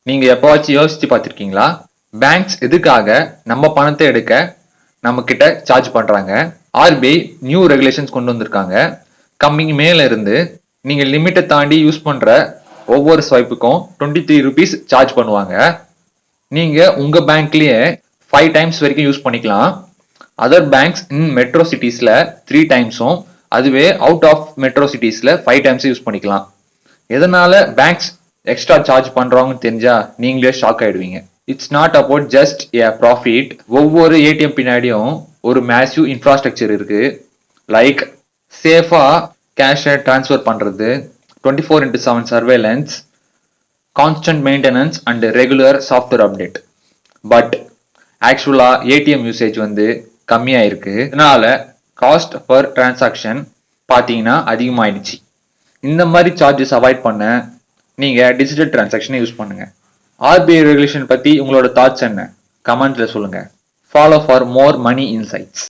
நீங்க எப்பவாச்சும் யோசிச்சு பார்த்திருக்கீங்களா? பேங்க்ஸ் எதுக்காக நம்ம பணத்தை எடுக்க நம்ம கிட்ட சார்ஜ் பண்றாங்க? ஆர்பிஐ நியூ ரெகுலேஷன்ஸ் கொண்டு வந்திருக்காங்க. கம்மிங் மேல இருந்து நீங்க லிமிட்டை தாண்டி யூஸ் பண்ற ஒவ்வொரு ஸ்வைப்புக்கும் 23 rupees சார்ஜ் பண்ணுவாங்க. நீங்க உங்க பேங்க்லயே 5 டைம்ஸ் வரைக்கும் யூஸ் பண்ணிக்கலாம். அதர் பேங்க்ஸ் இன் மெட்ரோ சிட்டிஸ்ல 3 டைம்ஸும், அதுவே அவுட் ஆஃப் மெட்ரோ சிட்டிஸ்ல 5 டைம்ஸ் யூஸ் பண்ணிக்கலாம். எதனால பேங்க்ஸ் எக்ஸ்ட்ரா சார்ஜ் பண்றாங்கன்னு தெரிஞ்சா நீங்களே ஷாக் ஆயிடுவீங்க. It's not about just A profit. ஒவ்வொரு ஏடிஎம் பின்னாடியும் ஒரு மேசிவ் இன்ஃப்ராஸ்ட்ரக்சர் இருக்கு. லைக் சேஃபா கேஷை டிரான்ஸ்ஃபர் பண்றது, 24/7 surveillance, constant maintenance and regular software update. But ஆக்சுவலா ஏடிஎம் யூசேஜ் கம்மியா இருக்கு. இதனால காஸ்ட் பர் டிரான்சாக்ஷன் பாத்தீங்கன்னா அதிகமாயிடுச்சு. இந்த மாதிரி சார்ஜஸ் அவாய்ட் பண்ண நீங்க டிஜிட்டல் டிரான்சாக்ஷனை யூஸ் பண்ணுங்க. ஆர்பிஐ ரெகுலேஷன் பத்தி உங்களோட தாட்ஸ் என்ன? கமெண்ட்ல சொல்லுங்க. Follow for more money insights.